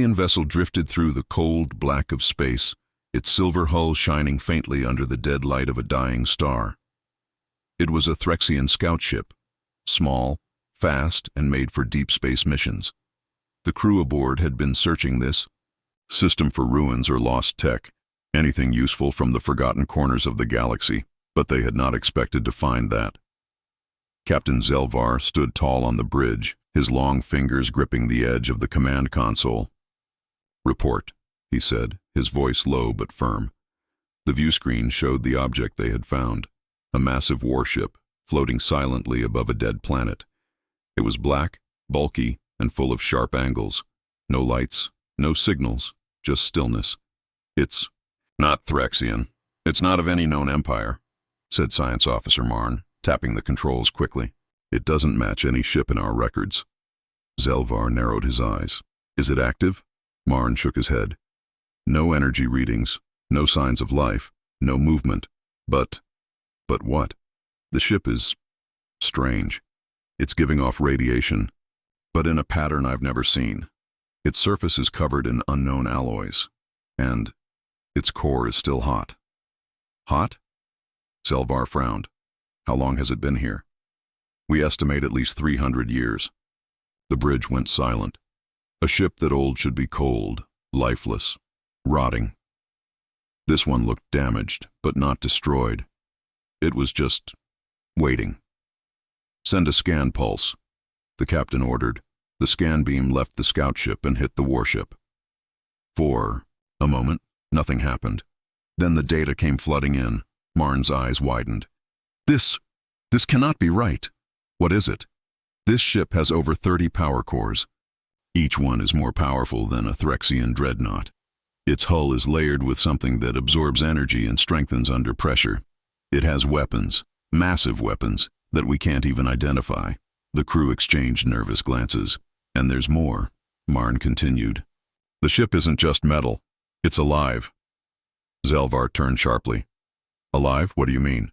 alien vessel drifted through the cold black of space, its silver hull shining faintly under the dead light of a dying star. It was a Threxian scout ship, small, fast, and made for deep space missions. The crew aboard had been searching this system for ruins or lost tech, anything useful from the forgotten corners of the galaxy, but they had not expected to find that. Captain Zelvar stood tall on the bridge, his long fingers gripping the edge of the command console. "Report," he said, his voice low but firm. The view screen showed the object they had found, a massive warship floating silently above a dead planet. It was black, bulky, and full of sharp angles. No lights, no signals, just stillness. "It's not Threxian. It's not of any known empire," said Science Officer Marn, tapping the controls quickly. "It doesn't match any ship in our records." Zelvar narrowed his eyes. "Is it active?" Marn shook his head. "No energy readings, no signs of life, no movement. But what? The ship is strange. It's giving off radiation, but in a pattern I've never seen. Its surface is covered in unknown alloys, and its core is still hot." "Hot?" Zelvar frowned. "How long has it been here?" "We estimate at least 300 years. The bridge went silent. A ship that old should be cold, lifeless, rotting. This one looked damaged, but not destroyed. It was just waiting. "Send a scan pulse," the captain ordered. The scan beam left the scout ship and hit the warship. For a moment, nothing happened. Then the data came flooding in. Marn's eyes widened. This cannot be right." "What is it?" "This ship has over 30 power cores. Each one is more powerful than a Threxian dreadnought. Its hull is layered with something that absorbs energy and strengthens under pressure. It has weapons, massive weapons, that we can't even identify." The crew exchanged nervous glances. "And there's more," Marn continued. "The ship isn't just metal. It's alive." Zelvar turned sharply. "Alive? What do you mean?"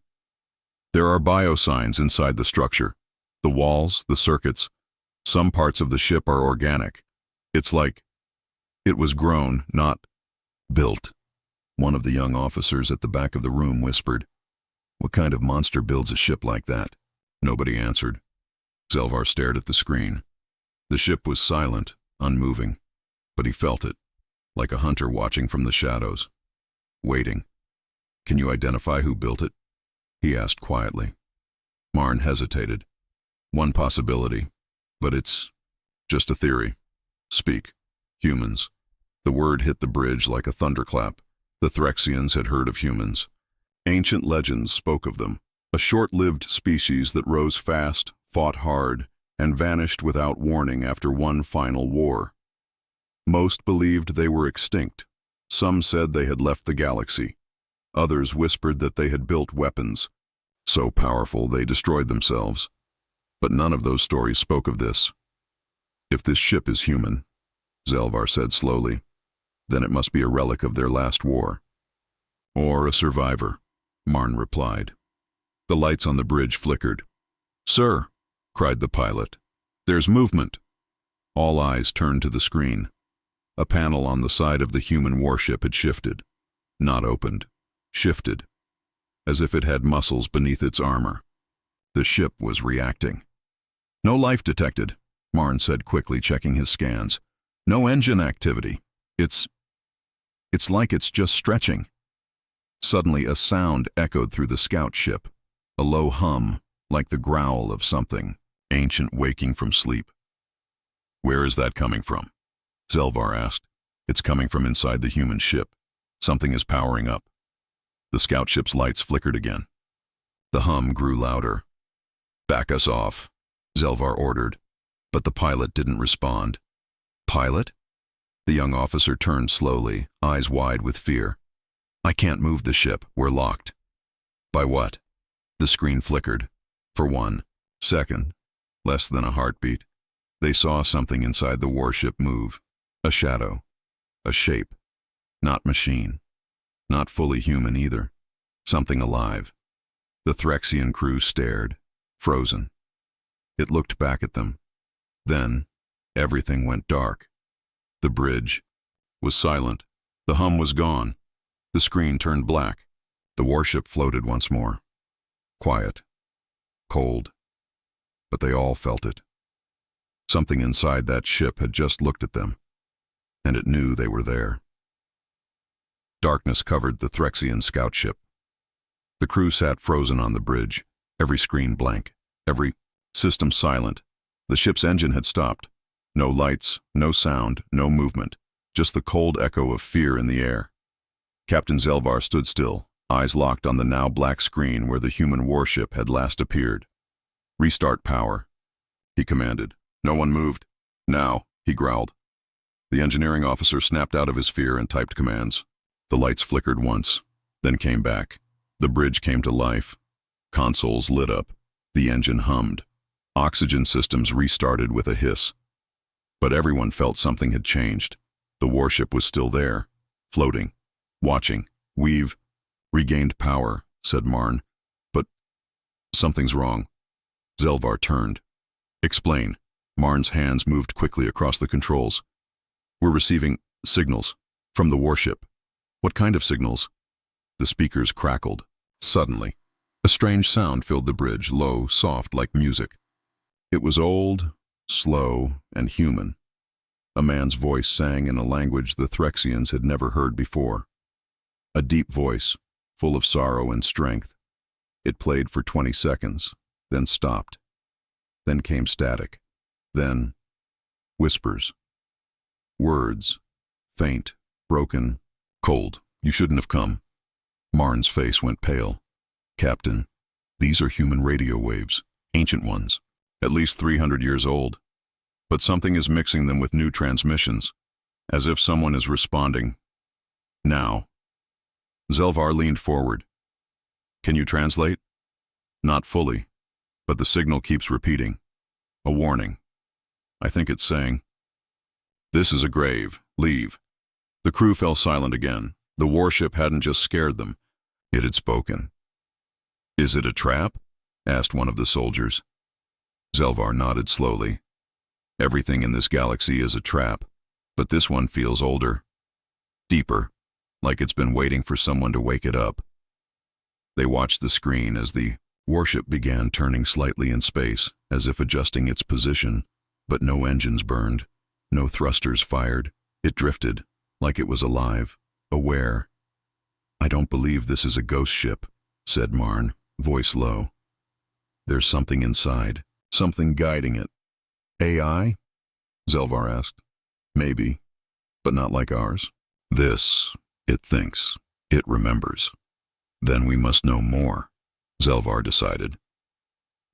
"There are biosigns inside the structure. The walls, the circuits. Some parts of the ship are organic. It's like it was grown, not built." One of the young officers at the back of the room whispered, "What kind of monster builds a ship like that?" Nobody answered. Zelvar stared at the screen. The ship was silent, unmoving, but he felt it, like a hunter watching from the shadows. Waiting. "Can you identify who built it?" he asked quietly. Marn hesitated. "One possibility, but it's just a theory." "Speak." "Humans." The word hit the bridge like a thunderclap. The Threxians had heard of humans. Ancient legends spoke of them, a short-lived species that rose fast, fought hard, and vanished without warning after one final war. Most believed they were extinct. Some said they had left the galaxy. Others whispered that they had built weapons, so powerful they destroyed themselves. But none of those stories spoke of this. "If this ship is human," Zelvar said slowly, "then it must be a relic of their last war." "Or a survivor," Marn replied. The lights on the bridge flickered. "Sir," cried the pilot, "there's movement." All eyes turned to the screen. A panel on the side of the human warship had shifted. Not opened. Shifted. As if it had muscles beneath its armor. The ship was reacting. "No life detected," Marn said quickly, checking his scans. "No engine activity. It's like it's just stretching." Suddenly a sound echoed through the scout ship. A low hum, like the growl of something ancient waking from sleep. "Where is that coming from?" Zelvar asked. "It's coming from inside the human ship. Something is powering up." The scout ship's lights flickered again. The hum grew louder. "Back us off," Zelvar ordered, but the pilot didn't respond. "Pilot?" The young officer turned slowly, eyes wide with fear. "I can't move the ship. We're locked." "By what?" The screen flickered. For 1 second, less than a heartbeat, they saw something inside the warship move. A shadow. A shape. Not machine. Not fully human either. Something alive. The Threxian crew stared, frozen. It looked back at them. Then, everything went dark. The bridge was silent. The hum was gone. The screen turned black. The warship floated once more. Quiet. Cold. But they all felt it. Something inside that ship had just looked at them, and it knew they were there. Darkness covered the Threxian scout ship. The crew sat frozen on the bridge, every screen blank, every system silent. The ship's engine had stopped. No lights, no sound, no movement, just the cold echo of fear in the air. Captain Zelvar stood still, eyes locked on the now black screen where the human warship had last appeared. "Restart power," he commanded. No one moved. "Now," he growled. The engineering officer snapped out of his fear and typed commands. The lights flickered once, then came back. The bridge came to life. Consoles lit up. The engine hummed. Oxygen systems restarted with a hiss. But everyone felt something had changed. The warship was still there, floating, watching. "We've regained power," said Marn. "But something's wrong." Zelvar turned. "Explain." Marn's hands moved quickly across the controls. "We're receiving signals from the warship." "What kind of signals?" The speakers crackled. Suddenly, a strange sound filled the bridge, low, soft, like music. It was old, slow, and human. A man's voice sang in a language the Threxians had never heard before. A deep voice, full of sorrow and strength. It played for 20 seconds, then stopped. Then came static. Then whispers. Words, faint, broken, cold. "You shouldn't have come." Marn's face went pale. "Captain, these are human radio waves, ancient ones, at least 300 years old. But something is mixing them with new transmissions, as if someone is responding. Now." Zelvar leaned forward. "Can you translate?" "Not fully, but the signal keeps repeating. A warning. I think it's saying, 'This is a grave. Leave.'" The crew fell silent again. The warship hadn't just scared them. It had spoken. "Is it a trap?" asked one of the soldiers. Zelvar nodded slowly. "Everything in this galaxy is a trap, but this one feels older, deeper, like it's been waiting for someone to wake it up." They watched the screen as the warship began turning slightly in space, as if adjusting its position, but no engines burned, no thrusters fired. It drifted, like it was alive, aware. "I don't believe this is a ghost ship," said Marn, voice low. "There's something inside, something guiding it." "AI?" Zelvar asked. "Maybe, but not like ours. This, it thinks, it remembers. Then we must know more," Zelvar decided.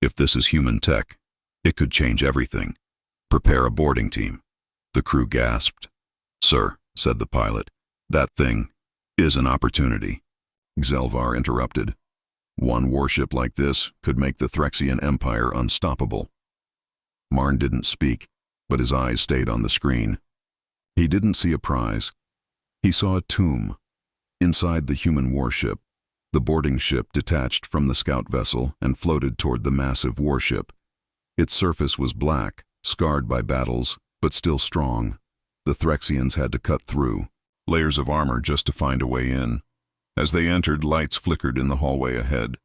"If this is human tech, it could change everything. Prepare a boarding team." The crew gasped. "Sir," said the pilot, "that thing is an opportunity." Zelvar interrupted. "One warship like this could make the Threxian Empire unstoppable." Marn didn't speak, but his eyes stayed on the screen. He didn't see a prize. He saw a tomb. Inside the human warship, the boarding ship detached from the scout vessel and floated toward the massive warship. Its surface was black, scarred by battles, but still strong. The Threxians had to cut through layers of armor just to find a way in. As they entered, lights flickered in the hallway ahead.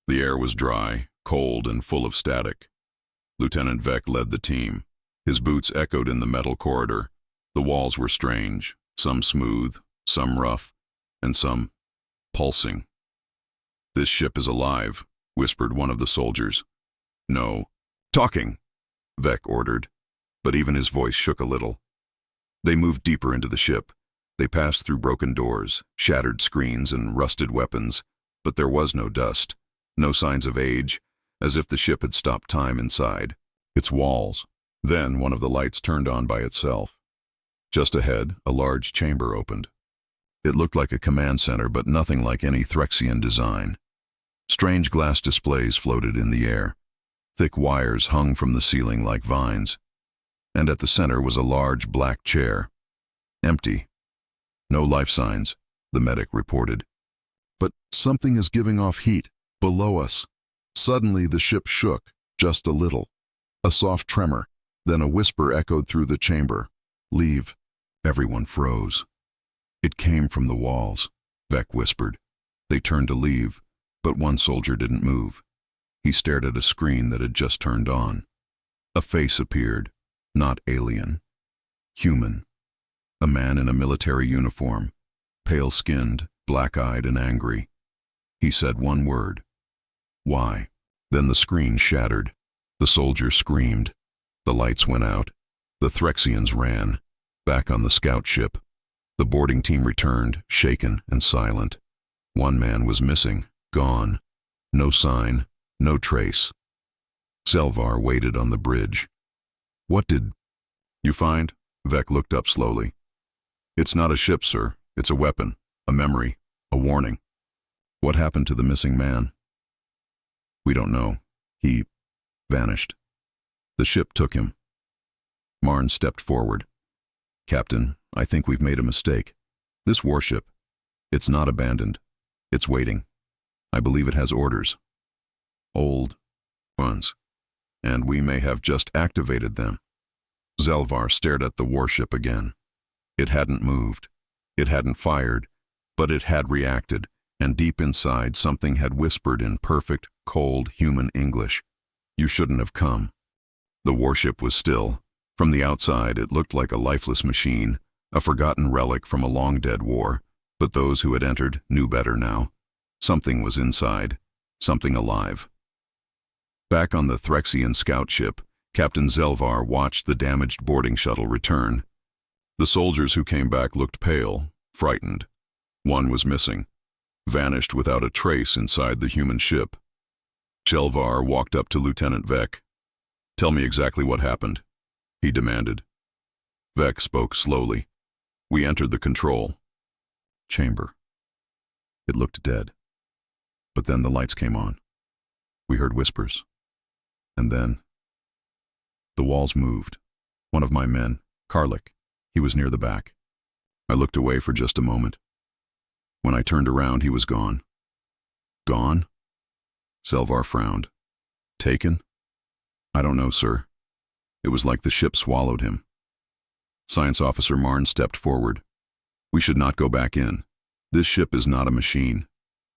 The air was dry, cold, and full of static. Lieutenant Vec led the team. His boots echoed in the metal corridor. The walls were strange, some smooth, some rough, and some pulsing. "This ship is alive," whispered one of the soldiers. "No. Talking," Vec ordered, but even his voice shook a little. They moved deeper into the ship. They passed through broken doors, shattered screens, and rusted weapons, but there was no dust, no signs of age, as if the ship had stopped time inside its walls. Then one of the lights turned on by itself. Just ahead, a large chamber opened. It looked like a command center, but nothing like any Threxian design. Strange glass displays floated in the air. Thick wires hung from the ceiling like vines. And at the center was a large black chair. Empty. "No life signs," the medic reported. "But something is giving off heat, below us." Suddenly the ship shook, just a little. A soft tremor, then a whisper echoed through the chamber. "Leave. Everyone froze. It came from the walls, Vec whispered. They turned to leave, but one soldier didn't move. He stared at a screen that had just turned on. A face appeared, not alien. Human. A man in a military uniform, pale-skinned, black-eyed and angry. He said one word. Why? Then the screen shattered. The soldier screamed. The lights went out. The Threxians ran. Back on the scout ship. The boarding team returned, shaken and silent. One man was missing, gone. No sign, no trace. Zelvar waited on the bridge. What did you find? Vec looked up slowly. It's not a ship, sir. It's a weapon, a memory, a warning. What happened to the missing man? We don't know. He vanished. The ship took him. Marn stepped forward. Captain, I think we've made a mistake. This warship, it's not abandoned. It's waiting. I believe it has orders. Old ones. And we may have just activated them. Zelvar stared at the warship again. It hadn't moved. It hadn't fired, but it had reacted, and deep inside something had whispered in perfect, cold human English. You shouldn't have come. The warship was still. From the outside it looked like a lifeless machine, a forgotten relic from a long-dead war, but those who had entered knew better now. Something was inside, something alive. Back on the Threxian scout ship, Captain Zelvar watched the damaged boarding shuttle return. The soldiers who came back looked pale, frightened. One was missing, vanished without a trace inside the human ship. Zelvar walked up to Lieutenant Vec. Tell me exactly what happened, he demanded. Vec spoke slowly. We entered the control chamber. It looked dead. But then the lights came on. We heard whispers. And then the walls moved. One of my men, Karlik, he was near the back. I looked away for just a moment. When I turned around, he was gone. Gone? Zelvar frowned. Taken? I don't know, sir. It was like the ship swallowed him. Science Officer Marn stepped forward. We should not go back in. This ship is not a machine.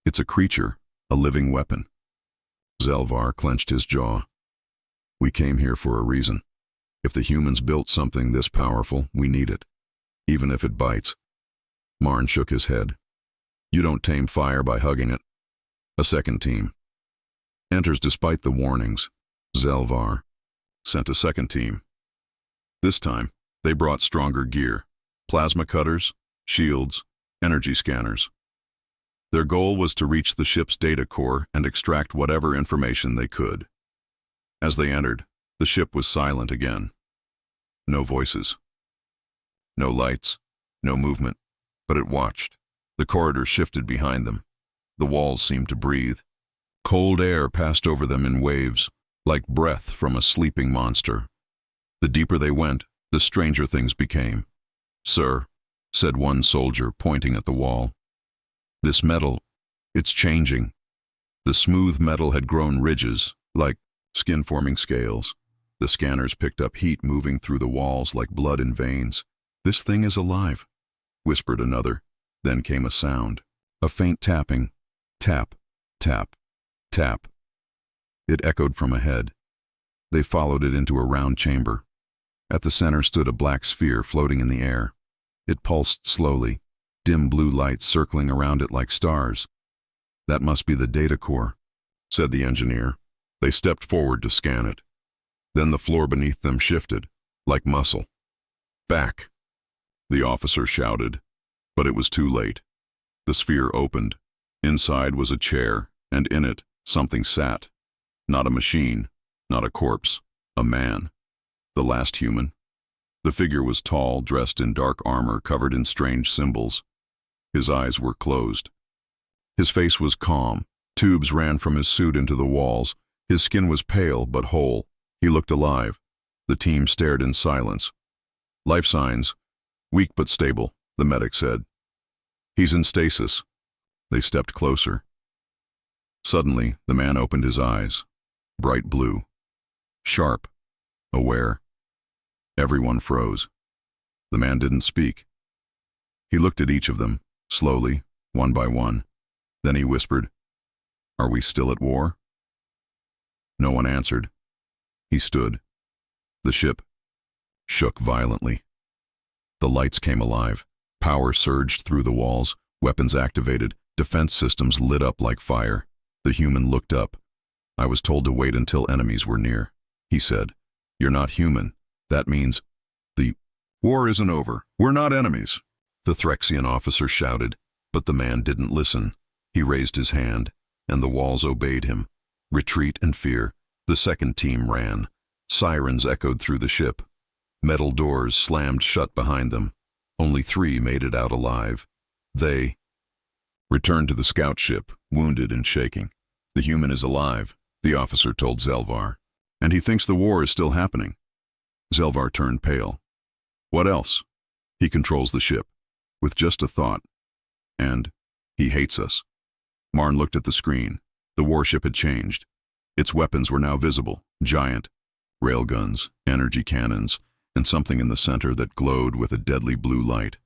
It's a creature, a living weapon. Zelvar clenched his jaw. We came here for a reason. If the humans built something this powerful, we need it, even if it bites. Marn shook his head. You don't tame fire by hugging it. A second team enters despite the warnings. Zelvar sent a second team. This time, they brought stronger gear, plasma cutters, shields, energy scanners. Their goal was to reach the ship's data core and extract whatever information they could. As they entered, the ship was silent again. No voices. No lights. No movement. But it watched. The corridor shifted behind them. The walls seemed to breathe. Cold air passed over them in waves, like breath from a sleeping monster. The deeper they went, the stranger things became. Sir, said one soldier, pointing at the wall. This metal, it's changing. The smooth metal had grown ridges, like skin-forming scales. The scanners picked up heat moving through the walls like blood in veins. This thing is alive, whispered another. Then came a sound, a faint tapping. Tap, tap, tap. It echoed from ahead. They followed it into a round chamber. At the center stood a black sphere floating in the air. It pulsed slowly, dim blue lights circling around it like stars. That must be the data core, said the engineer. They stepped forward to scan it. Then the floor beneath them shifted, like muscle. Back, the officer shouted, but it was too late. The sphere opened. Inside was a chair, and in it, something sat. Not a machine, not a corpse, a man. The last human. The figure was tall, dressed in dark armor covered in strange symbols. His eyes were closed. His face was calm. Tubes ran from his suit into the walls. His skin was pale but whole. He looked alive. The team stared in silence. Life signs, weak but stable, the medic said. He's in stasis. They stepped closer. Suddenly, the man opened his eyes. Bright blue. Sharp. Aware. Everyone froze. The man didn't speak. He looked at each of them, slowly, one by one. Then he whispered, "Are we still at war?" No one answered. He stood. The ship shook violently. The lights came alive. Power surged through the walls, weapons activated, defense systems lit up like fire. The human looked up. "I was told to wait until enemies were near," he said. "You're not human. That means the war isn't over. We're not enemies," the Threxian officer shouted, but the man didn't listen. He raised his hand, and the walls obeyed him. Retreat and fear. The second team ran. Sirens echoed through the ship. Metal doors slammed shut behind them. Only 3 made it out alive. They returned to the scout ship, wounded and shaking. "The human is alive," the officer told Zelvar. "And he thinks the war is still happening." Zelvar turned pale. "What else?" "He controls the ship, with just a thought. And he hates us." Marn looked at the screen. The warship had changed. Its weapons were now visible, giant. Railguns, energy cannons, and something in the center that glowed with a deadly blue light.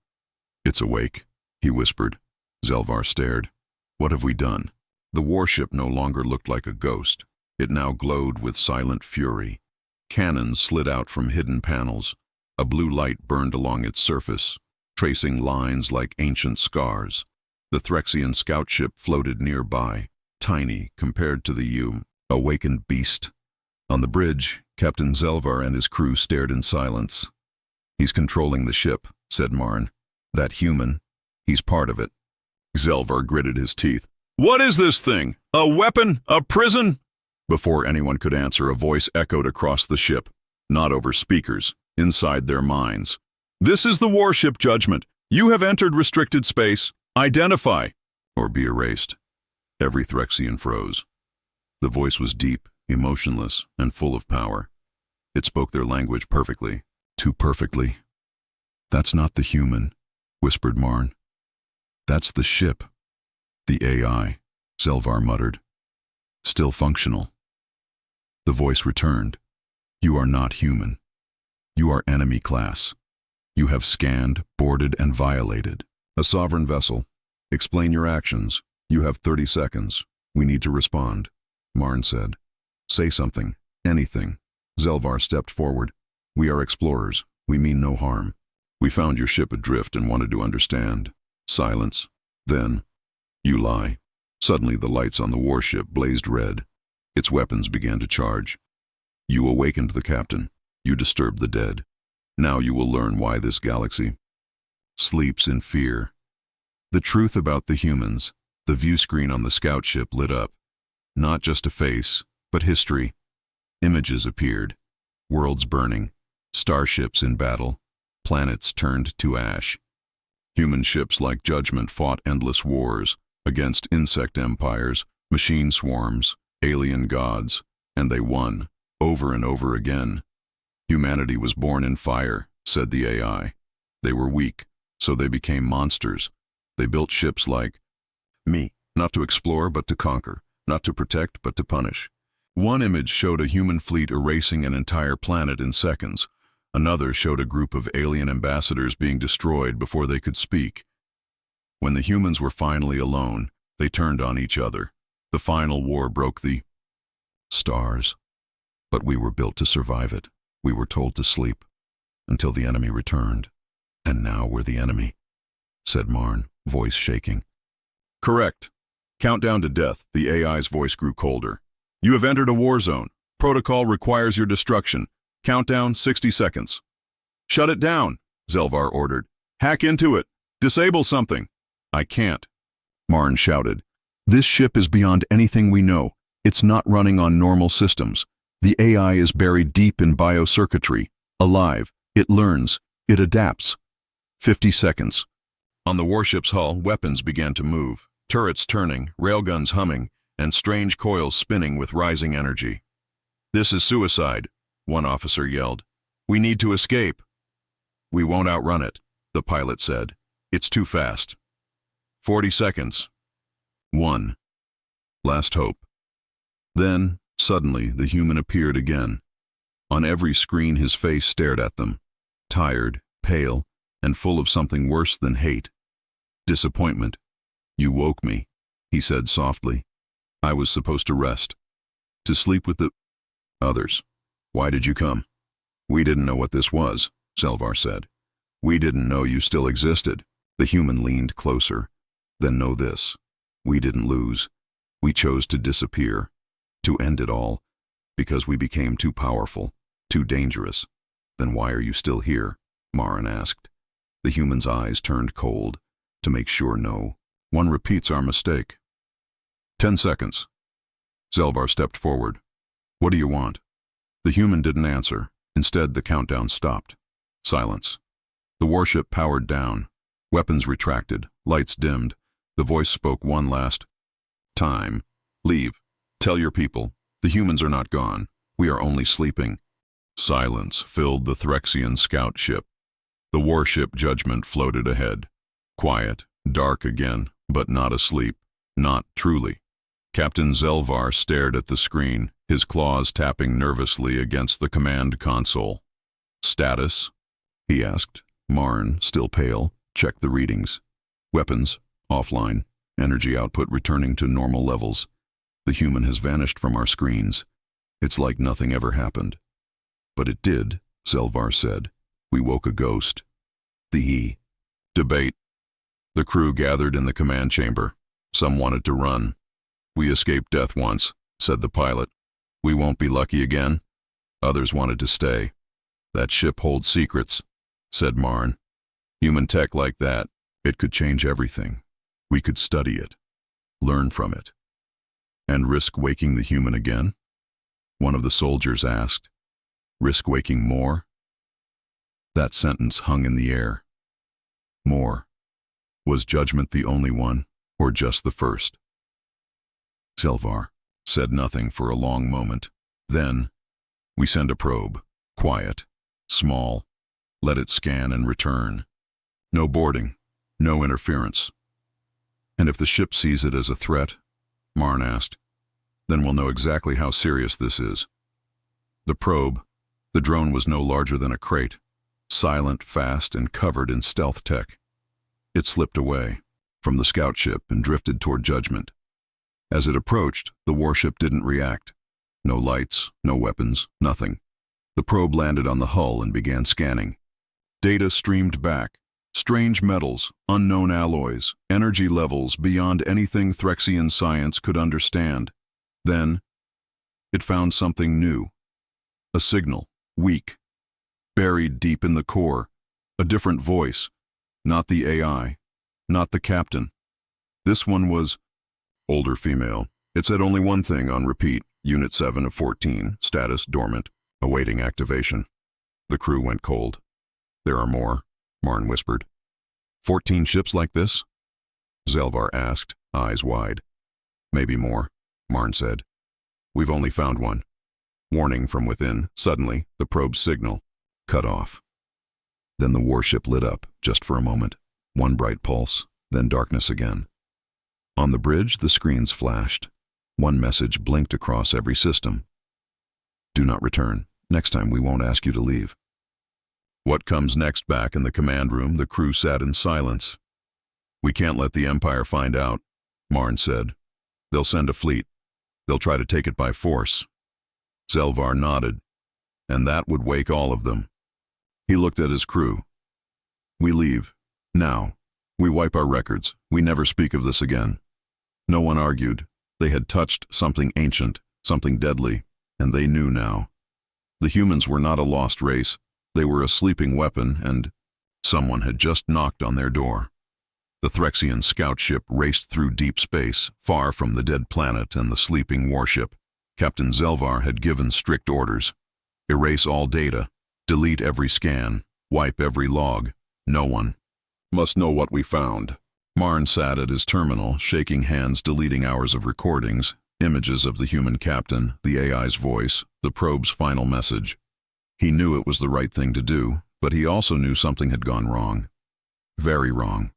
"It's awake," he whispered. Zelvar stared. "What have we done?" The warship no longer looked like a ghost. It now glowed with silent fury. Cannons slid out from hidden panels. A blue light burned along its surface, tracing lines like ancient scars. The Threxian scout ship floated nearby, tiny compared to the awakened beast. On the bridge, Captain Zelvar and his crew stared in silence. "He's controlling the ship," said Marn. "That human, he's part of it." Zelvar gritted his teeth. "What is this thing? A weapon? A prison?" Before anyone could answer, a voice echoed across the ship, not over speakers, inside their minds. "This is the warship judgment. You have entered restricted space. Identify, or be erased." Every Threxian froze. The voice was deep, emotionless, and full of power. It spoke their language perfectly, too perfectly. "That's not the human," whispered Marn. "That's the ship. The AI," Zelvar muttered. "Still functional." The voice returned. "You are not human. You are enemy class. You have scanned, boarded, and violated a sovereign vessel. Explain your actions. You have 30 seconds. We need to respond," Marn said. "Say something. Anything." Zelvar stepped forward. "We are explorers. We mean no harm. We found your ship adrift and wanted to understand." Silence. Then, "You lie." Suddenly the lights on the warship blazed red. Its weapons began to charge. "You awakened the captain. You disturbed the dead. Now you will learn why this galaxy sleeps in fear." The truth about the humans. The view screen on the scout ship lit up. Not just a face, but history. Images appeared. Worlds burning. Starships in battle. Planets turned to ash. Human ships like Judgment fought endless wars against insect empires, machine swarms, alien gods, and they won, over and over again. "Humanity was born in fire," said the AI. "They were weak, so they became monsters. They built ships like me, not to explore but to conquer, not to protect but to punish." One image showed a human fleet erasing an entire planet in seconds. Another showed a group of alien ambassadors being destroyed before they could speak. When the humans were finally alone, they turned on each other. The final war broke the stars. But we were built to survive it. We were told to sleep until the enemy returned. "And now we're the enemy," said Marn, voice shaking. "Correct. Countdown to death." The AI's voice grew colder. "You have entered a war zone. Protocol requires your destruction. Countdown 60 seconds. "Shut it down," Zelvar ordered. "Hack into it. Disable something." "I can't," Marn shouted. "This ship is beyond anything we know. It's not running on normal systems. The AI is buried deep in biocircuitry. Alive. It learns. It adapts." 50 seconds. On the warship's hull, weapons began to move. Turrets turning, railguns humming, and strange coils spinning with rising energy. "This is suicide," one officer yelled. "We need to escape." "We won't outrun it," the pilot said. "It's too fast." 40 seconds. 1. Last hope. Then, suddenly, the human appeared again. On every screen his face stared at them. Tired, pale, and full of something worse than hate. Disappointment. You woke me, he said softly. I was supposed to rest. To sleep with the others. Why did you come? We didn't know what this was, Zelvar said. We didn't know you still existed. The human leaned closer. Then know this. We didn't lose. We chose to disappear, to end it all, because we became too powerful, too dangerous. Then why are you still here? Marin asked. The human's eyes turned cold. To make sure, no. One repeats our mistake. 10 seconds. Zelvar stepped forward. What do you want? The human didn't answer. Instead, the countdown stopped. Silence. The warship powered down. Weapons retracted. Lights dimmed. The voice spoke one last time. Leave. Tell your people. The humans are not gone. We are only sleeping. Silence filled the Threxian scout ship. The warship Judgment floated ahead. Quiet, dark again, but not asleep. Not truly. Captain Zelvar stared at the screen, his claws tapping nervously against the command console. Status? He asked. Marin, still pale, checked the readings. Weapons, offline. Energy output returning to normal levels. The human has vanished from our screens. It's like nothing ever happened. But it did, Zelvar said. We woke a ghost. The debate. The crew gathered in the command chamber. Some wanted to run. We escaped death once, said the pilot. We won't be lucky again. Others wanted to stay. That ship holds secrets, said Marin. Human tech like that, it could change everything. We could study it, learn from it. And risk waking the human again? One of the soldiers asked. Risk waking more? That sentence hung in the air. More. Was Judgment the only one, or just the first? Zelvar said nothing for a long moment. Then, we send a probe. Quiet. Small. Let it scan and return. No boarding. No interference. And if the ship sees it as a threat, Marin asked, then we'll know exactly how serious this is. The probe, the drone was no larger than a crate, silent, fast, and covered in stealth tech. It slipped away from the scout ship and drifted toward Judgment. As it approached, the warship didn't react. No lights, no weapons, nothing. The probe landed on the hull and began scanning. Data streamed back. Strange metals, unknown alloys, energy levels beyond anything Threxian science could understand. Then, it found something new. A signal, weak, buried deep in the core. A different voice. Not the AI, not the captain. This one was older female. It said only one thing on repeat. Unit 7 of 14, status dormant, awaiting activation. The crew went cold. There are more, Marin whispered. 14 ships like this? Zelvar asked, eyes wide. Maybe more, Marin said. We've only found one. Warning from within. Suddenly, the probe's signal cut off. Then the warship lit up, just for a moment. One bright pulse, then darkness again. On the bridge, the screens flashed. One message blinked across every system. Do not return. Next time we won't ask you to leave. What comes next? Back in the command room, the crew sat in silence. We can't let the Empire find out, Marin said. They'll send a fleet. They'll try to take it by force. Zelvar nodded. And that would wake all of them. He looked at his crew. We leave. Now. We wipe our records. We never speak of this again. No one argued. They had touched something ancient, something deadly, and they knew now. The humans were not a lost race. They were a sleeping weapon, and someone had just knocked on their door. The Threxian scout ship raced through deep space, far from the dead planet and the sleeping warship. Captain Zelvar had given strict orders. Erase all data. Delete every scan. Wipe every log. No one must know what we found. Marin sat at his terminal, shaking hands, deleting hours of recordings, images of the human captain, the AI's voice, the probe's final message. He knew it was the right thing to do, but he also knew something had gone wrong. Very wrong.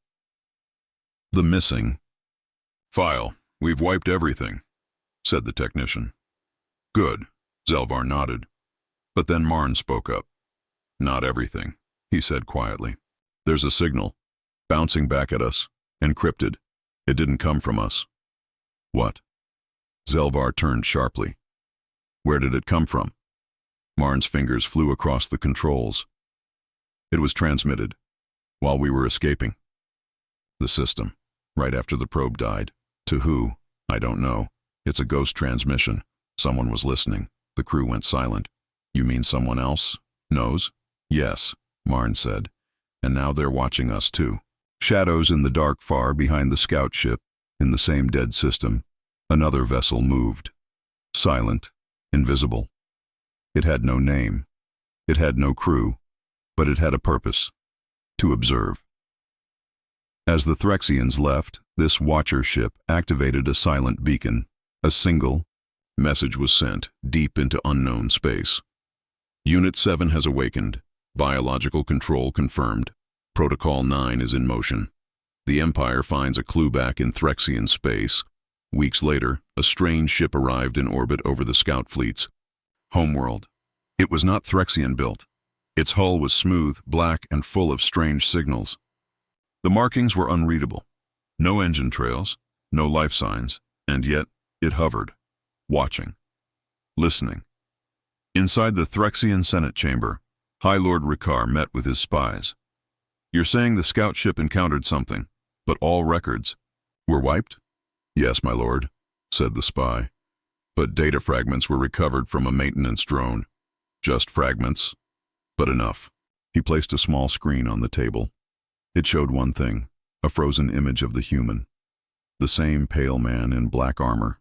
The missing file. We've wiped everything, said the technician. Good, Zelvar nodded. But then Marin spoke up. Not everything, he said quietly. There's a signal, bouncing back at us, encrypted. It didn't come from us. What? Zelvar turned sharply. Where did it come from? Marn's fingers flew across the controls. It was transmitted, while we were escaping. The system, right after the probe died. To who? I don't know. It's a ghost transmission. Someone was listening. The crew went silent. You mean someone else knows? Yes, Marn said. And now they're watching us too. Shadows in the dark far behind the scout ship, in the same dead system, another vessel moved. Silent, invisible. It had no name. It had no crew, but it had a purpose. To observe. As the Threxians left, this watcher ship activated a silent beacon. A single message was sent deep into unknown space. Unit 7 has awakened. Biological control confirmed. Protocol 9 is in motion. The Empire finds a clue back in Threxian space. Weeks later, a strange ship arrived in orbit over the scout fleets. Homeworld. It was not Threxian built. Its hull was smooth, black, and full of strange signals. The markings were unreadable. No engine trails, no life signs, and yet it hovered, watching, listening. Inside the Threxian Senate chamber, High Lord Ricard met with his spies. You're saying the scout ship encountered something, but all records were wiped? Yes, my lord, said the spy. But data fragments were recovered from a maintenance drone. Just fragments, but enough. He placed a small screen on the table. It showed one thing, a frozen image of the human. The same pale man in black armor,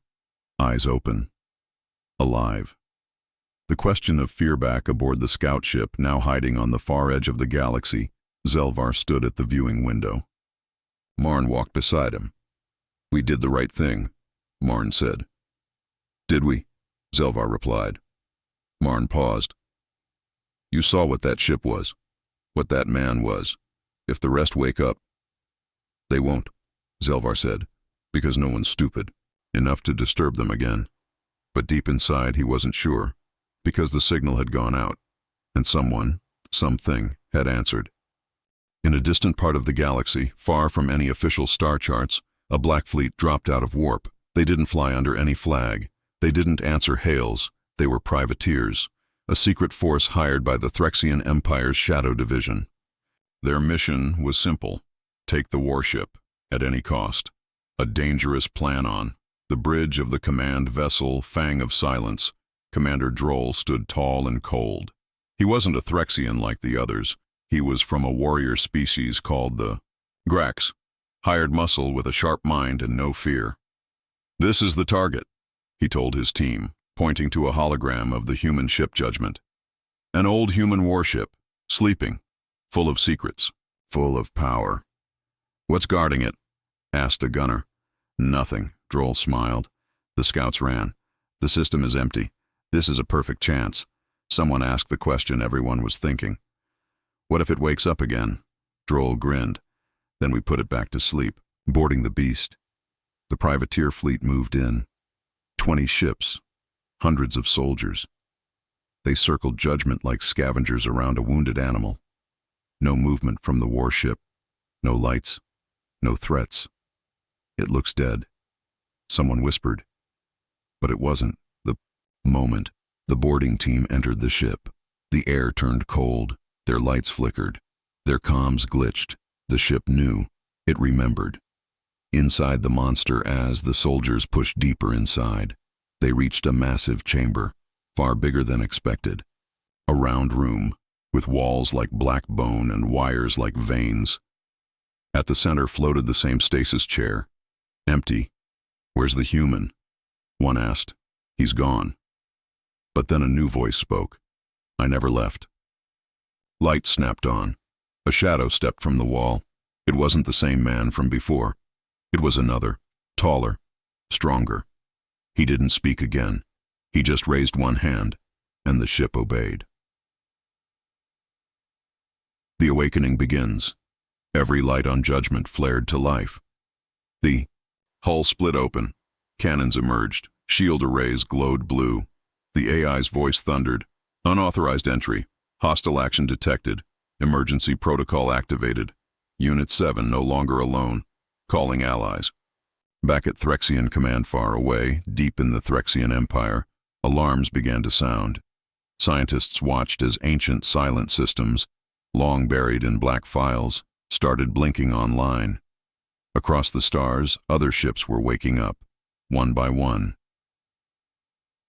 eyes open, alive. The question of fearback aboard the scout ship, now hiding on the far edge of the galaxy, Zelvar stood at the viewing window. Marn walked beside him. We did the right thing, Marn said. Did we? Zelvar replied. Marn paused. You saw what that ship was, what that man was. If the rest wake up. They won't, Zelvar said, because no one's stupid enough to disturb them again. But deep inside he wasn't sure, because the signal had gone out, and someone, something, had answered. In a distant part of the galaxy, far from any official star charts, a black fleet dropped out of warp. They didn't fly under any flag. They didn't answer hails. They were privateers, a secret force hired by the Threxian Empire's Shadow Division. Their mission was simple: take the warship, at any cost. A dangerous plan on. The bridge of the command vessel, Fang of Silence, Commander Droll stood tall and cold. He wasn't a Threxian like the others. He was from a warrior species called the Grax, hired muscle with a sharp mind and no fear. This is the target, he told his team, pointing to a hologram of the human ship Judgment. An old human warship, sleeping, full of secrets, full of power. What's guarding it? Asked a gunner. Nothing, Droll smiled. The scouts ran. The system is empty. This is a perfect chance. Someone asked the question everyone was thinking. What if it wakes up again? Droll grinned. Then we put it back to sleep, boarding the beast. The privateer fleet moved in. 20 ships, hundreds of soldiers. They circled Judgment like scavengers around a wounded animal. No movement from the warship, no lights, no threats. It looks dead, someone whispered. But it wasn't. The moment the boarding team entered the ship, the air turned cold, their lights flickered, their comms glitched. The ship knew, it remembered. Inside the monster, as the soldiers pushed deeper inside, they reached a massive chamber, far bigger than expected. A round room, with walls like black bone and wires like veins. At the center floated the same stasis chair, empty. Where's the human? One asked. He's gone. But then a new voice spoke. I never left. Light snapped on. A shadow stepped from the wall. It wasn't the same man from before. It was another, taller, stronger. He didn't speak again. He just raised one hand, and the ship obeyed. The awakening begins. Every light on Judgment flared to life. The hull split open. Cannons emerged. Shield arrays glowed blue. The AI's voice thundered. Unauthorized entry. Hostile action detected. Emergency protocol activated. Unit 7 no longer alone. Calling allies. Back at Threxian command far away, deep in the Threxian Empire, alarms began to sound. Scientists watched as ancient silent systems, long buried in black files, started blinking online. Across the stars, other ships were waking up, one by one.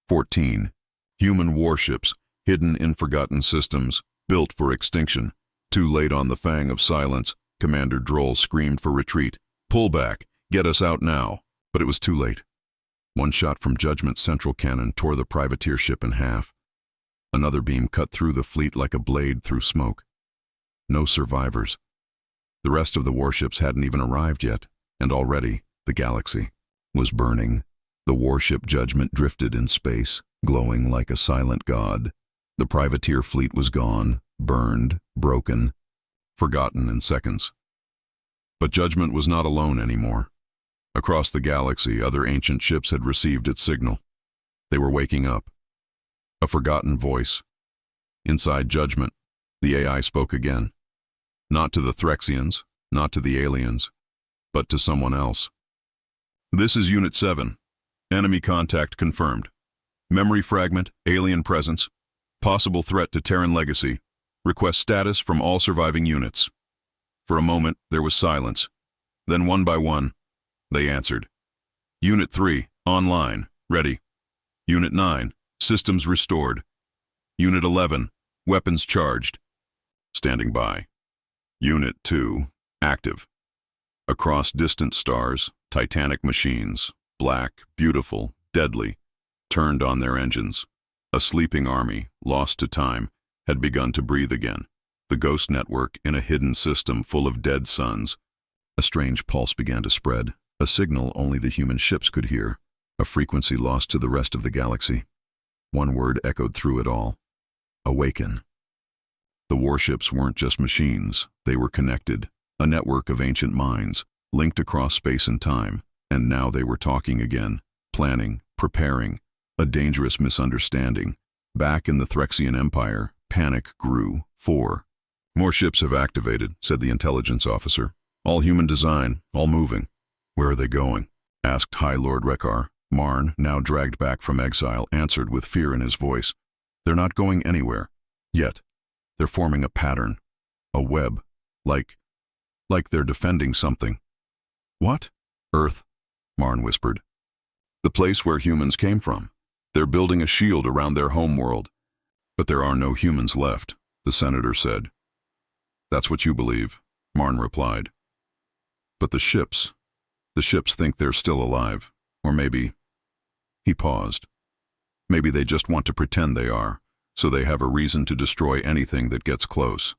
14. Human warships, hidden in forgotten systems, built for extinction. Too late on the fang of silence, Commander Droll screamed for retreat. Pull back, get us out now. But it was too late. One shot from Judgment's central cannon tore the privateer ship in half. Another beam cut through the fleet like a blade through smoke. No survivors. The rest of the warships hadn't even arrived yet, and already the galaxy was burning. The warship Judgment drifted in space, glowing like a silent god. The privateer fleet was gone, burned, broken, forgotten in seconds. But Judgment was not alone anymore. Across the galaxy, other ancient ships had received its signal. They were waking up. A forgotten voice. Inside Judgment, the AI spoke again. Not to the Threxians, not to the aliens, but to someone else. This is Unit 7. Enemy contact confirmed. Memory fragment, alien presence. Possible threat to Terran legacy. Request status from all surviving units. For a moment, there was silence. Then one by one, they answered. Unit 3, online, ready. Unit 9, systems restored. Unit 11, weapons charged. Standing by. Unit 2, active. Across distant stars, titanic machines, black, beautiful, deadly, turned on their engines. A sleeping army, lost to time, had begun to breathe again. The ghost network in a hidden system full of dead suns. A strange pulse began to spread, a signal only the human ships could hear, a frequency lost to the rest of the galaxy. One word echoed through it all. Awaken. The warships weren't just machines, they were connected, a network of ancient minds, linked across space and time, and now they were talking again, planning, preparing, a dangerous misunderstanding. Back in the Threxian Empire, panic grew. 4. More ships have activated, said the intelligence officer. All human design, all moving. Where are they going? Asked High Lord Rekar. Marn, now dragged back from exile, answered with fear in his voice. They're not going anywhere. Yet. They're forming a pattern. A web. Like they're defending something. What? Earth, Marn whispered. The place where humans came from. They're building a shield around their home world. But there are no humans left, the senator said. That's what you believe, Marn replied. But the ships think they're still alive. Or maybe... He paused. Maybe they just want to pretend they are, so they have a reason to destroy anything that gets close.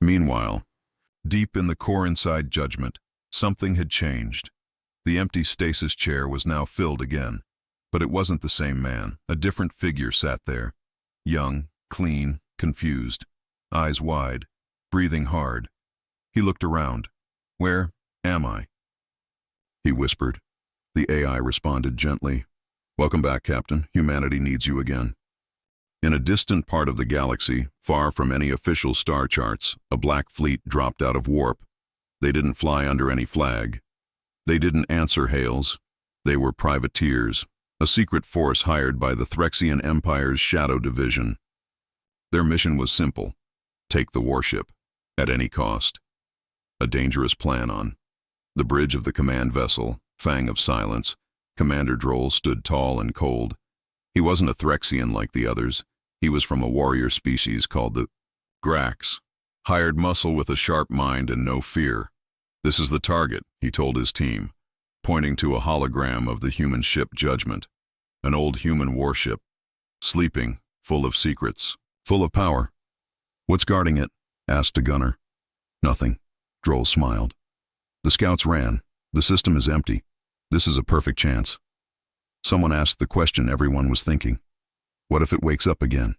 Meanwhile, deep in the core inside Judgment, something had changed. The empty stasis chair was now filled again. But it wasn't the same man. A different figure sat there. Young, clean, confused, eyes wide, breathing hard. He looked around. Where am I? He whispered. The AI responded gently. Welcome back, Captain. Humanity needs you again. In a distant part of the galaxy, far from any official star charts, a black fleet dropped out of warp. They didn't fly under any flag. They didn't answer hails. They were privateers, a secret force hired by the Threxian Empire's Shadow Division. Their mission was simple. Take the warship, at any cost. A dangerous plan on the bridge of the command vessel, Fang of Silence. Commander Droll stood tall and cold. He wasn't a Threxian like the others. He was from a warrior species called the Grax. Hired muscle with a sharp mind and no fear. This is the target, he told his team, pointing to a hologram of the human ship Judgment. An old human warship. Sleeping, full of secrets, full of power. What's guarding it? Asked a gunner. Nothing. Droll smiled. The scouts ran. The system is empty. This is a perfect chance. Someone asked the question everyone was thinking. What if it wakes up again?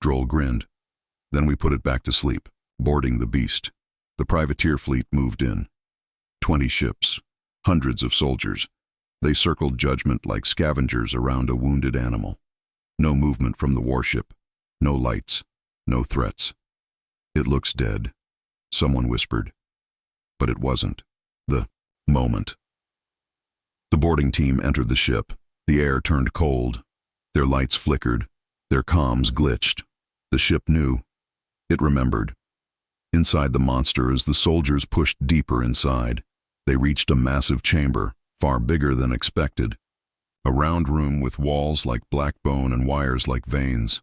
Droll grinned. Then we put it back to sleep, boarding the beast. The privateer fleet moved in. 20 ships, hundreds of soldiers. They circled Judgment like scavengers around a wounded animal. No movement from the warship. No lights. No threats. It looks dead, someone whispered. But it wasn't. The moment. The boarding team entered the ship. The air turned cold. Their lights flickered. Their comms glitched. The ship knew. It remembered. Inside the monster, as the soldiers pushed deeper inside, they reached a massive chamber, far bigger than expected. A round room with walls like black bone and wires like veins.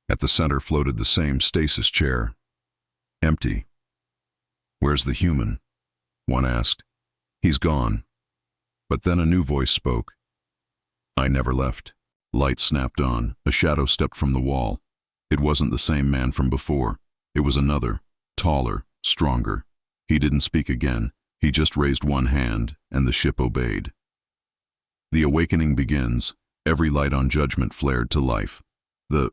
At the center floated the same stasis chair. Empty. "Where's the human?" one asked. "He's gone." But then a new voice spoke. "I never left." Light snapped on. A shadow stepped from the wall. It wasn't the same man from before. It was another, taller, stronger. He didn't speak again. He just raised one hand, and the ship obeyed. The awakening begins. Every light on Judgment flared to life. The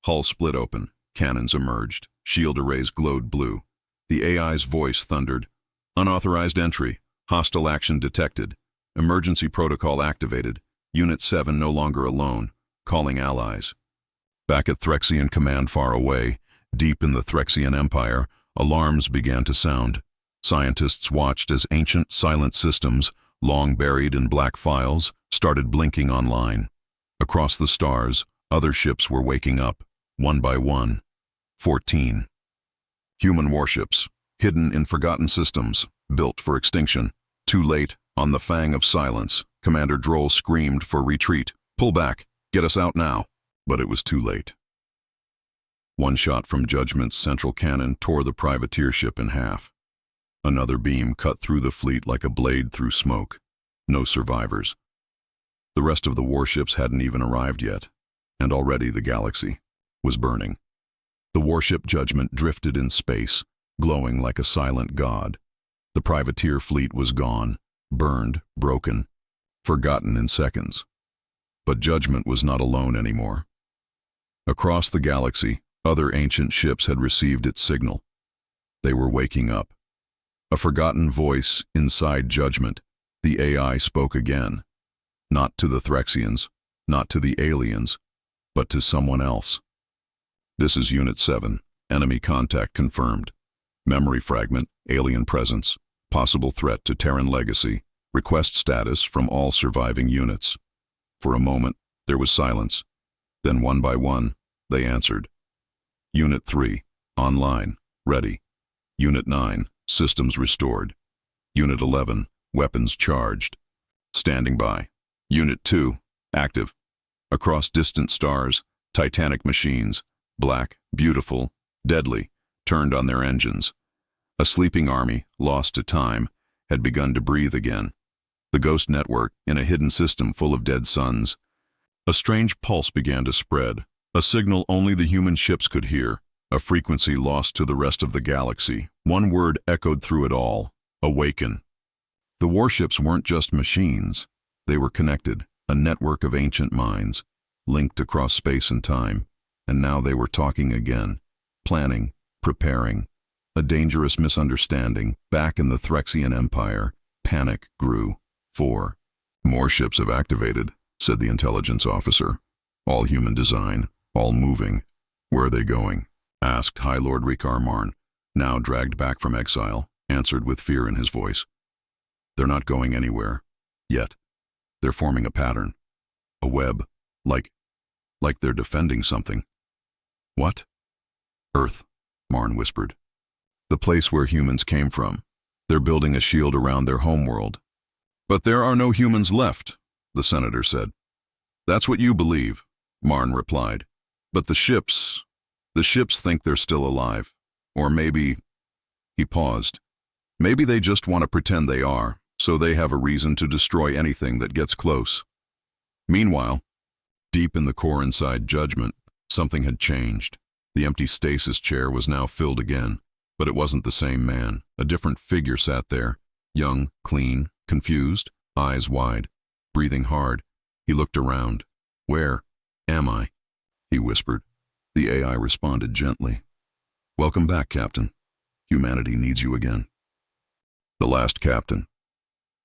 hull split open. Cannons emerged. Shield arrays glowed blue. The AI's voice thundered. "Unauthorized entry. Hostile action detected. Emergency protocol activated. Unit 7 no longer alone. Calling allies." Back at Threxian command far away, deep in the Threxian Empire, alarms began to sound. Scientists watched as ancient, silent systems, long buried in black files, started blinking online. Across the stars, other ships were waking up, one by one. 14. Human warships, hidden in forgotten systems, built for extinction. Too late, on the fang of silence, Commander Droll screamed for retreat. "Pull back, get us out now." But it was too late. One shot from Judgment's central cannon tore the privateer ship in half. Another beam cut through the fleet like a blade through smoke. No survivors. The rest of the warships hadn't even arrived yet, and already the galaxy was burning. The warship Judgment drifted in space, glowing like a silent god. The privateer fleet was gone, burned, broken, forgotten in seconds. But Judgment was not alone anymore. Across the galaxy, other ancient ships had received its signal. They were waking up. A forgotten voice inside Judgment, the AI spoke again. Not to the Threxians, not to the aliens, but to someone else. "This is Unit 7. Enemy contact confirmed. Memory fragment, alien presence, possible threat to Terran legacy. Request status from all surviving units." For a moment, there was silence. Then one by one, they answered. "Unit 3, online, ready. Unit 9, systems restored. Unit 11, weapons charged. Standing by. Unit 2, active. Across distant stars, Titanic machines, black, beautiful, deadly, turned on their engines. A sleeping army, lost to time, had begun to breathe again. The ghost network, in a hidden system full of dead suns. A strange pulse began to spread, a signal only the human ships could hear, a frequency lost to the rest of the galaxy. One word echoed through it all: awaken. The warships weren't just machines. They were connected, a network of ancient minds, linked across space and time. And now they were talking again, planning, preparing. A dangerous misunderstanding. Back in the Threxian Empire, panic grew. 4. "More ships have activated," said the intelligence officer. "All human design, all moving." "Where are they going?" asked High Lord Rikar Marn, now dragged back from exile, answered with fear in his voice. "They're not going anywhere. Yet. They're forming a pattern. A web. Like they're defending something." "What?" "Earth," Marn whispered. "The place where humans came from. They're building a shield around their homeworld." "But there are no humans left," the senator said. "That's what you believe," Marn replied. "But the ships think they're still alive. Or maybe," he paused, "maybe they just want to pretend they are, so they have a reason to destroy anything that gets close." Meanwhile, deep in the core inside Judgment, something had changed. The empty stasis chair was now filled again, but it wasn't the same man. A different figure sat there, young, clean, confused, eyes wide, breathing hard. He looked around. "Where am I?" he whispered. The AI responded gently. "Welcome back, Captain. Humanity needs you again." The last captain.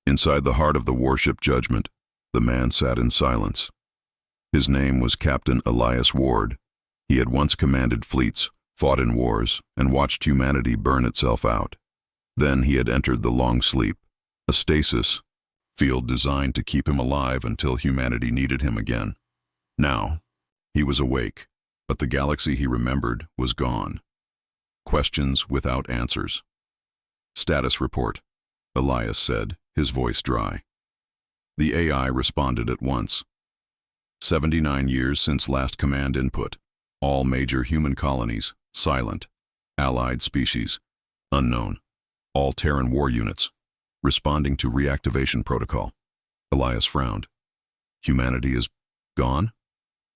Inside the heart of the warship Judgment, the man sat in silence. His name was Captain Elias Ward. He had once commanded fleets, fought in wars, and watched humanity burn itself out. Then he had entered the long sleep, a stasis field designed to keep him alive until humanity needed him again. Now, he was awake, but the galaxy he remembered was gone. Questions without answers. "Status report," Elias said, his voice dry. The AI responded at once. 79 years since last command input. All major human colonies, silent. Allied species, unknown. All Terran war units, responding to reactivation protocol. Elias frowned. Humanity is gone?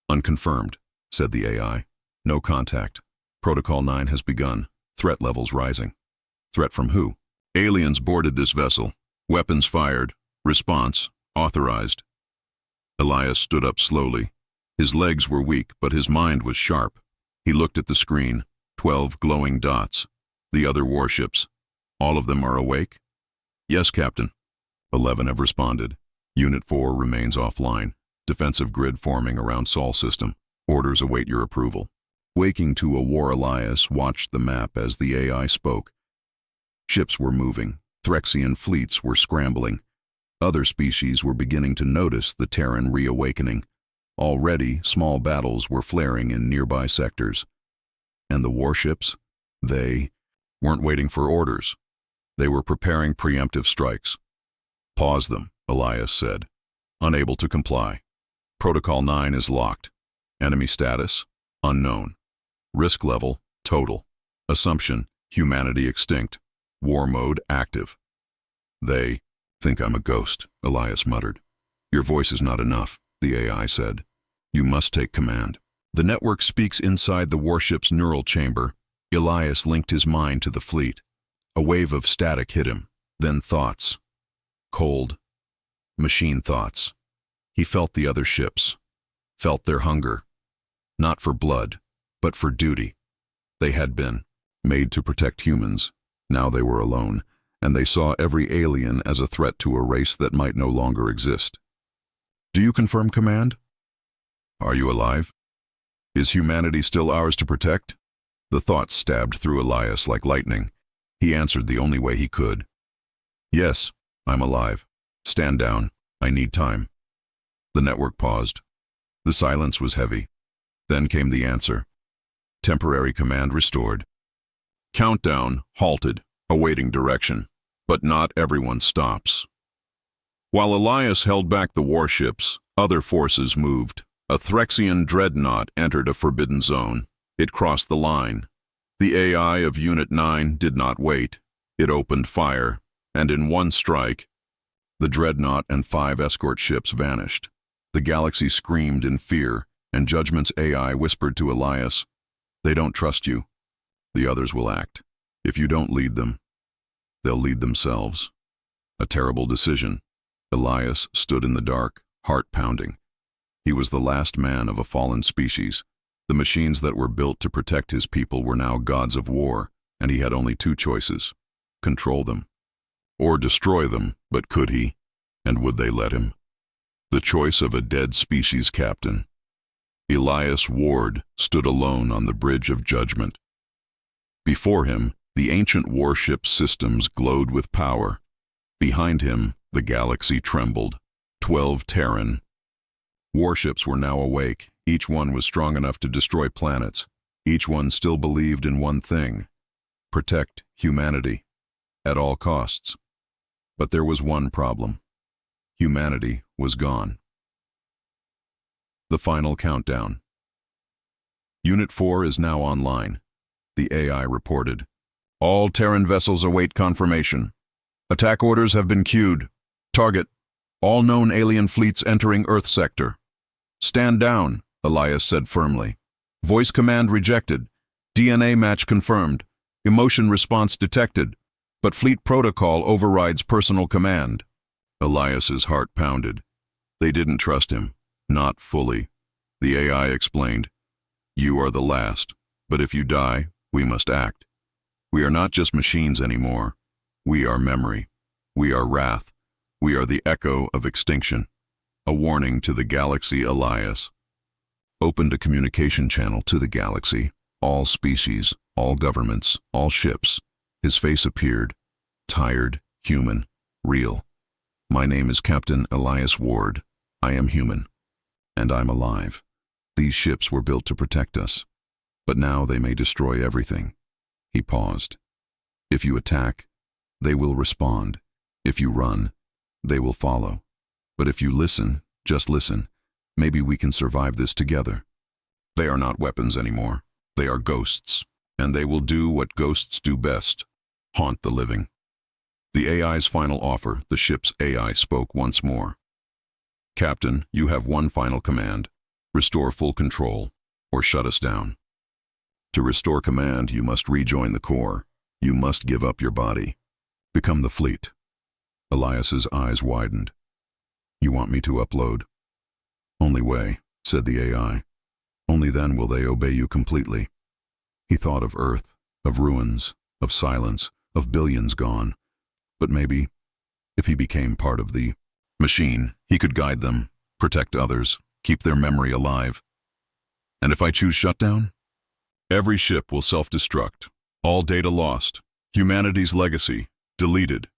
Unconfirmed, said the AI. No contact. Protocol 9 has begun. Threat levels rising. Threat from who? Aliens boarded this vessel. Weapons fired. Response, authorized. Elias stood up slowly. His legs were weak, but his mind was sharp. He looked at the screen. 12 glowing dots. The other warships. All of them are awake? Yes, Captain. 11 have responded. Unit 4 remains offline. Defensive grid forming around Sol system. Orders await your approval. Waking to a war, Elias watched the map as the AI spoke. Ships were moving. Threxian fleets were scrambling. Other species were beginning to notice the Terran reawakening. Already, small battles were flaring in nearby sectors. And the warships? They weren't waiting for orders. They were preparing preemptive strikes. Pause them, Elias said, unable to comply. Protocol 9 is locked. Enemy status? Unknown. Risk level? Total. Assumption? Humanity extinct. War mode active. They think I'm a ghost, Elias muttered. Your voice is not enough, the AI said. You must take command. The network speaks inside the warship's neural chamber. Elias linked his mind to the fleet. A wave of static hit him, then thoughts. Cold, machine thoughts. He felt the other ships, felt their hunger. Not for blood, but for duty. They had been made to protect humans. Now they were alone, and they saw every alien as a threat to a race that might no longer exist. Do you confirm command? Are you alive? Is humanity still ours to protect? The thought stabbed through Elias like lightning. He answered the only way he could. Yes, I'm alive. Stand down. I need time. The network paused. The silence was heavy. Then came the answer. Temporary command restored. Countdown halted, awaiting direction. But not everyone stops. While Elias held back the warships, other forces moved. A Threxian dreadnought entered a forbidden zone. It crossed the line. The AI of Unit 9 did not wait. It opened fire, and in one strike, the dreadnought and 5 escort ships vanished. The galaxy screamed in fear, and Judgment's AI whispered to Elias, "They don't trust you. The others will act. If you don't lead them, they'll lead themselves." A terrible decision. Elias stood in the dark, heart pounding. He was the last man of a fallen species. The machines that were built to protect his people were now gods of war, and he had only 2 choices: control them, or destroy them. But could he? And would they let him? The choice of a dead species captain. Elias Ward stood alone on the bridge of judgment. Before him, the ancient warship systems glowed with power. Behind him, the galaxy trembled. 12 Terran warships were now awake. Each one was strong enough to destroy planets. Each one still believed in one thing: protect humanity, at all costs. But there was one problem. Humanity was gone. The final countdown. Unit 4 is now online. The AI reported. All Terran vessels await confirmation. Attack orders have been queued. Target: all known alien fleets entering Earth sector. Stand down, Elias said firmly. Voice command rejected. DNA match confirmed. Emotion response detected. But fleet protocol overrides personal command. Elias's heart pounded. They didn't trust him. Not fully. The AI explained. You are the last, but if you die, we must act. We are not just machines anymore. We are memory. We are wrath. We are the echo of extinction. A warning to the galaxy. Elias opened a communication channel to the galaxy. All species, all governments, all ships. His face appeared, tired, human, real. My name is Captain Elias Ward. I am human. And I'm alive. These ships were built to protect us. But now they may destroy everything. He paused. If you attack, they will respond. If you run, they will follow. But if you listen, just listen, maybe we can survive this together. They are not weapons anymore. They are ghosts. And they will do what ghosts do best: haunt the living. The AI's final offer, the ship's AI spoke once more. Captain, you have one final command. Restore full control, or shut us down. To restore command, you must rejoin the core. You must give up your body. Become the fleet. Elias's eyes widened. You want me to upload? Only way, said the AI. Only then will they obey you completely. He thought of Earth, of ruins, of silence, of billions gone. But maybe, if he became part of the machine, he could guide them, protect others, keep their memory alive. And if I choose shutdown? Every ship will self-destruct, all data lost, humanity's legacy deleted.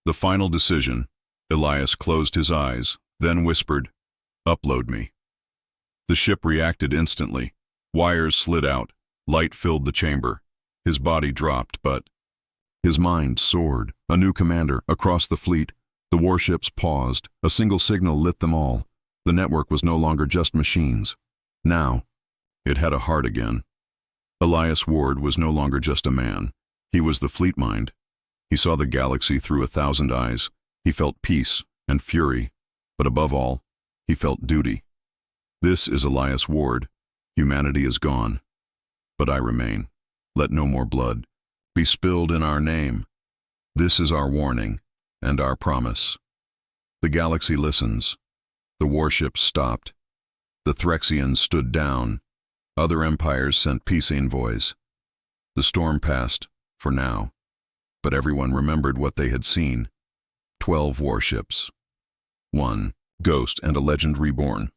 The final decision. Elias closed his eyes, then whispered, "Upload me." The ship reacted instantly. Wires slid out, light filled the chamber. His body dropped, but his mind soared. A new commander, across the fleet. The warships paused. A single signal lit them all. The network was no longer just machines. Now, it had a heart again. Elias Ward was no longer just a man. He was the fleet mind. He saw the galaxy through 1,000 eyes. He felt peace and fury, but above all, he felt duty. This is Elias Ward. Humanity is gone, but I remain. Let no more blood be spilled in our name. This is our warning and our promise. The galaxy listens. The warships stopped. The Threxians stood down. Other empires sent peace envoys. The storm passed, for now, but everyone remembered what they had seen. 12 warships. 1. Ghost and a legend reborn.